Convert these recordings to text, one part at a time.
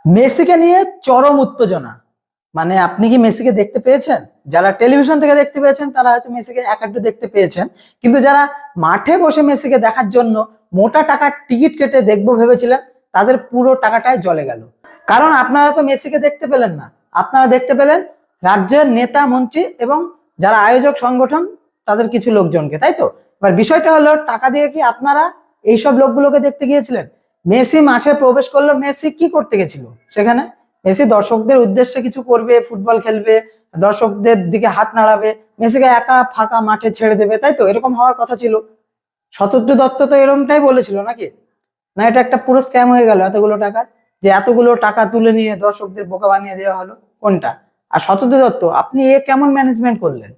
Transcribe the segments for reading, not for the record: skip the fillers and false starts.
মেসিকে নিয়ে চরম উত্তেজনা। মানে আপনি কি মেসিকে দেখতে পেয়েছেন? যারা টেলিভিশন থেকে দেখতে পেয়েছেন তারা হয়তো মেসিকে এক একটু দেখতে পেয়েছেন, কিন্তু যারা মাঠে বসে মেসিকে দেখার জন্য মোটা টাকার টিকিট কেটে দেখবো ভেবেছিলেন, তাদের পুরো টাকাটাই জলে গেল। কারণ আপনারা তো মেসিকে দেখতে পেলেন না, আপনারা দেখতে পেলেন রাজ্যের নেতা মন্ত্রী এবং যারা আয়োজক সংগঠন তাদের কিছু লোকজনকে, তাই তো? এবার বিষয়টা হলো, টাকা দিয়ে কি আপনারা এইসব লোকগুলোকে দেখতে গিয়েছিলেন? মেসি মাঠে প্রবেশ করলো, মেসি কি করতে গেছিল সেখানে? মেসি দর্শকদের উদ্দেশ্যে কিছু করবে, ফুটবল খেলবে, দর্শকদের দিকে হাত নাড়াবে, মেসিকে একা ফাঁকা মাঠে ছেড়ে দেবে, তাই তো? এরকম হওয়ার কথা ছিল। শতদ্রু দত্ত তো এরকমটাই বলেছিল নাকি? না এটা একটা পুরো স্ক্যাম হয়ে গেল এতগুলো টাকা, যে এতগুলো টাকা তুলে নিয়ে দর্শকদের বোকা বানিয়ে দেওয়া হলো, কোনটা? আর শতদ্রু দত্ত, আপনি এ কেমন ম্যানেজমেন্ট করলেন,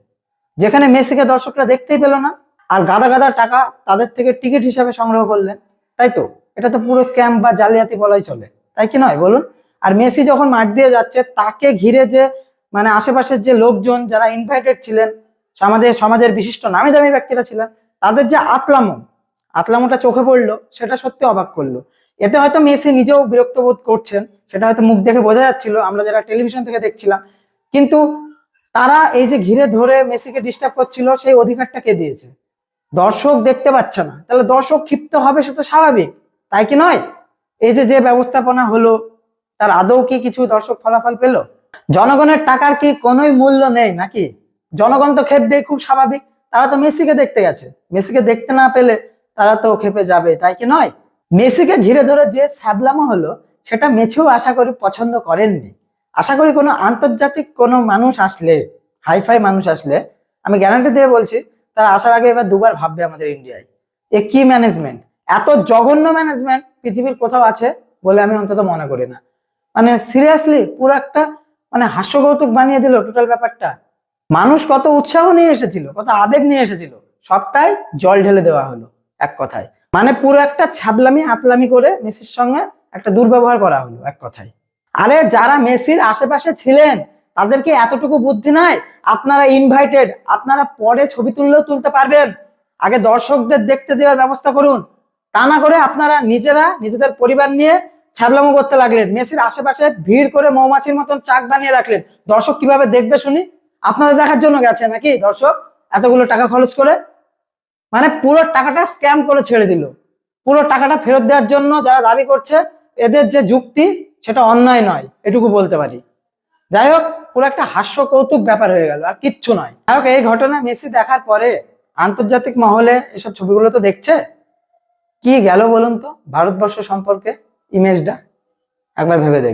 যেখানে মেসিকে দর্শকরা দেখতেই পেল না, আর গাদা গাদা টাকা তাদের থেকে টিকিট হিসাবে সংগ্রহ করলেন, তাই তো? এটা তো পুরো স্ক্যাম বা জালিয়াতি বলাই চলে, তাই কি নয় বলুন? আর মেসি যখন মাঠ দিয়ে যাচ্ছে, তাকে ঘিরে যে মানে আশেপাশের যে লোকজন যারা ইনভাইটেড ছিলেন, আমাদের সমাজের বিশিষ্ট নামি দামি ব্যক্তিরা ছিলেন, তাদের যে আতলামোটা চোখে পড়লো, সেটা সত্যি অবাক করলো। এতে হয়তো মেসি নিজেও বিরক্ত বোধ করছেন, সেটা হয়তো মুখ দেখে বোঝা যাচ্ছিল, আমরা যারা টেলিভিশন থেকে দেখছিলাম। কিন্তু তারা এই যে ঘিরে ধরে মেসিকে ডিস্টার্ব করছিল, সেই অধিকারটা কে দিয়েছে? দর্শক দেখতে পাচ্ছে না, তাহলে দর্শক ক্ষিপ্ত হবে, সে তো স্বাভাবিক, তাই কি নয়? এই যে যে ব্যবস্থাপনা হলো, তার আদৌ কি কিছু দর্শক ফলাফল পেল? জনগণের টাকার কি কোনোই মূল্য নেই নাকি? জনগণ তো খেপবে, খুব স্বাভাবিক। তারা তো মেসিকে দেখতে গেছে, মেসিকে দেখতে না পেলে তারা তো খেপে যাবে, তাই কি নয়? মেসিকে ঘিরে ধরে যে ছ্যাবলামো হলো, সেটা মেছিও আশা করি পছন্দ করেননি। আশা করি কোনো আন্তর্জাতিক কোনো মানুষ আসলে, হাইফাই মানুষ আসলে, আমি গ্যারান্টি দিয়ে বলছি, তারা আসার আগে এবার দুবার ভাববে আমাদের ইন্ডিয়ায়। এ কি ম্যানেজমেন্ট! এত জঘন্য ম্যানেজমেন্ট পৃথিবীর কোথাও আছে বলে আমি অন্তত মনে করি না। মানে সিরিয়াসলি পুরো একটা মানে হাস্যকৌতুক বানিয়ে দিল টোটাল ব্যাপারটা। মানুষ কত উৎসাহ নিয়ে এসেছিল, কত আবেগ নিয়ে এসেছিল, সবটাই জল ঢেলে দেওয়া হলো এক কথায়। মানে পুরো একটা ছাবলামি আতলামি করে মেসির সঙ্গে একটা দুর্ব্যবহার করা হলো এক কথায়। আরে যারা মেসির আশেপাশে ছিলেন, তাদেরকে এতটুকু বুদ্ধি নাই? আপনারা ইনভাইটেড, আপনারা পরে ছবি তুললেও তুলতে পারবেন, আগে দর্শকদের দেখতে দেওয়ার ব্যবস্থা করুন। তা না করে আপনারা নিজেরা নিজেদের পরিবার নিয়ে ছ্যাবলামো করতে লাগলেন, মেসির আশেপাশে ভিড় করে মৌমাছির মতন চাক বানিয়ে রাখলেন। দর্শক কিভাবে দেখবে শুনি? আপনাদের দেখার জন্য গেছে নাকি দর্শক এতগুলো টাকা খরচ করে? মানে পুরো টাকাটা স্ক্যাম করে ছেড়ে দিল। পুরো টাকাটা ফেরত দেওয়ার জন্য যারা দাবি করছে, এদের যে যুক্তি সেটা অন্যায় নয়, এটুকু বলতে পারি। যাই হোক, পুরো একটা হাস্য কৌতুক ব্যাপার হয়ে গেল, আর কিচ্ছু নয়। যাই হোক, এই ঘটনা মেসি দেখার পরে আন্তর্জাতিক মহলে এসব ছবিগুলো তো দেখছে, কি গেল বলুন তো ভারতবর্ষ সম্পর্কে ইমেজটা, একবার ভেবে দেখ।